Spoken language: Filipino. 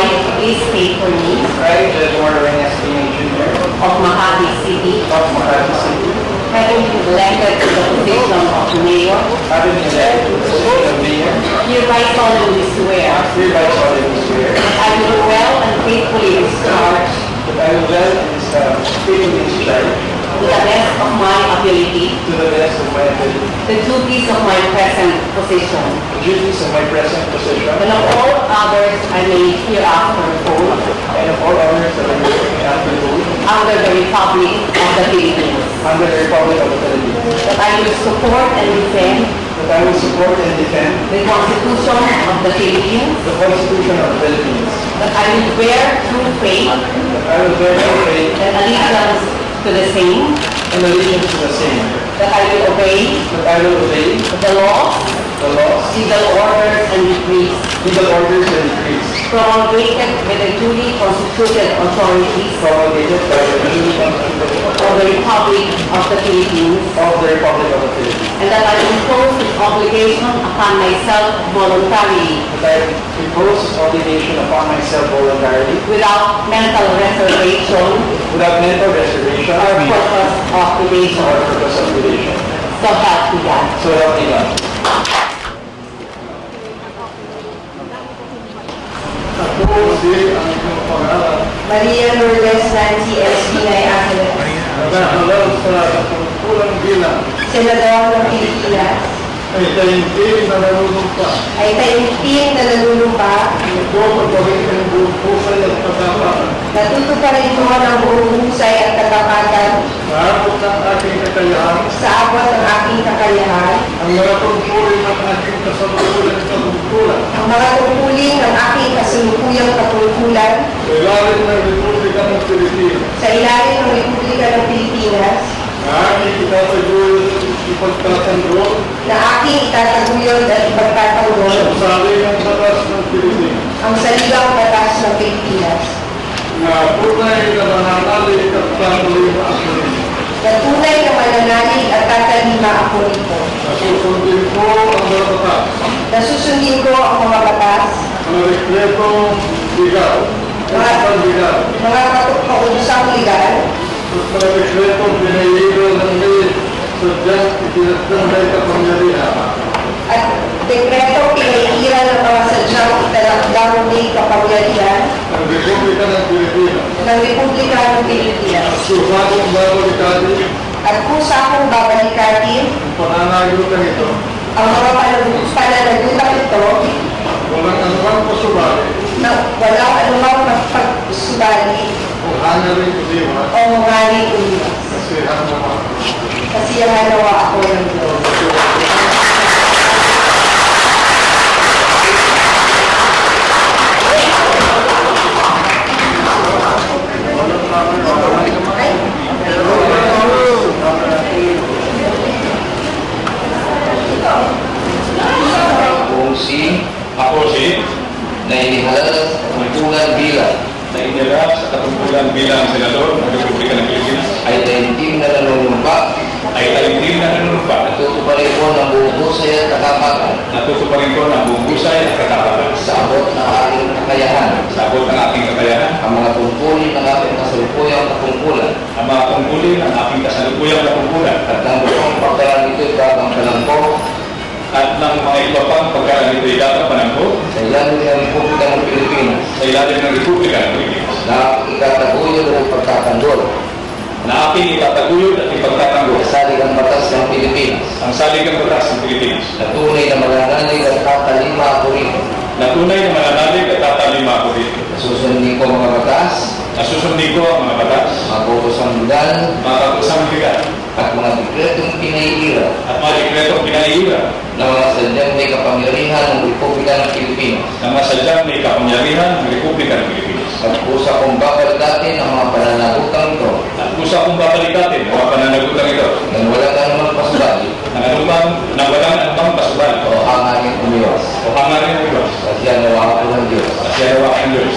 I, please state your name, I, Jedmore Reyes Jr. of Makati City, of Makati City, having been elected to the position of mayor, having been elected to the position of mayor, hereby solemnly swear hereby solemnly swear that I will well and faithfully discharge that I will well and faithfully discharge to the best of my ability to the best of my ability the duties of my present position, the duties of my present position and of all others I may hereafter hold and of all others that I may after hold under the Republic of the Philippines, under the Republic of the Philippines, that I will support and defend that I will support and defend the Constitution of the Philippines, the Constitution of the Philippines, that I will bear true faith that I will bear true faith and allegiance to the same, and allegiance to the same, that I will obey that I will obey the laws, the laws, legal orders, and decrees legal orders, and decrees promulgated by the duly constituted authorities promulgated by the duly constituted of the Republic of the Philippines, of the Republic of the Philippines, and that I impose this obligation upon myself voluntarily, that I impose this obligation upon myself voluntarily, without mental reservation without mental reservation or purpose of evasion. or purpose of evasion. So help me God. So help me God. Ako si ang inyong pangalan. Maria Lourdes Nancy S.B.I. Ángeles, Nagkakalang sa katungkulang bilang Senador ng Pilipinas, ay taimtim na nanunumpa. ay taimtim na nanunumpa, Ito pagpagin ng buong pusay at katapatan. natutuparin ko ng buong husay at katapatan Sa abot ng aking kakayahan, sa abot ng aking kakayahan, ang mga tungkulin ng aking kasalukuyan katungkulan. ang mga tungkulin ng aking kasalukuyang katungkulan Sa ilalim ng Republika ng Pilipinas. sa ilalim ng Republika ng Pilipinas Na aking itataguyod ipagtatanggol na aking itataguyod at sa ipagtatanggol saligang batas ng Pilipinas. ang saligang batas ng Pilipinas, Na tunay na mananalig at tatalima ako rin. na tunay na mananalig at tatalima ako nito, Nasusundin ko ang mga batas. na susundin ko ang mga batas, Mga dekretong legal, kausapang legal, mga kausapang legal, at mga dekretong pinahihiro ng may sadyang itinatang may kapangyarihan at dekreto pinahihira ng mga sadyang italakdang may kapangyarihan ng Republika ng Pilipinas. ng Republika ng Pilipinas, Susakong babalikatin at kusa akong babalikatin ang pananagutan ito, ang mga pananagutan ito walang anumang pasubali na walang anumang pagsubali o hangaring uliwan o ngungaling uliwas. kasi hanawa. Kasiyahan nawa ako ng Diyos. Ako si na inihalal sa katungkulan bilang na inilap sa katungkulan bilang Senador ng Republika ng Pilipinas ay taimtim na nanunumpa, ay taimtim na nanunumpa, natutuparin ko ng buong husay at katapatan natutuparin ko ng buong husay at katapatan sa abot ng aking kakayahan, sa abot ng aking kakayahan, ang mga tungkulin ng aking kasalukuyang katungkulan ang mga tungkulin ng aking kasalukuyang katungkulan at ng buong pagkarang ito'y gagangkalan ko at ng mga iba pang pagkaraan ito'y gagampanan ko sa ilalim ng Republika ng Pilipinas sa ilalim ng Republika ng Pilipinas na itataguyod at ipagtatanggol na aking itataguyod at ipagtatanggol sa saligang batas ng Pilipinas ang saligang batas ng Pilipinas na tunay na mananalig at tatalima ako rito. na tunay na mananalig at tatalima ako dito. Susundin ko mga batas, Nasusundin ko ang mga batas, mga butosang legal mga katusang legal at mga dekretong pinahihira at mga dekretong pinahihira na mga sadyang may kapangyarihan ng Republika ng Pilipinas. na masadyang may kapangyarihan ng Republika ng Pilipinas. At kusa kong babalitatin ang mga pananagutang ito At kusa kong babalikatin ang mga pananagutan ito nang walang anumang pasubali na walang anumang pasubal o hangarin umiwas. o hangarin ng Diyos At yan nawa ako ng Diyos. at siyarawa ng Diyos.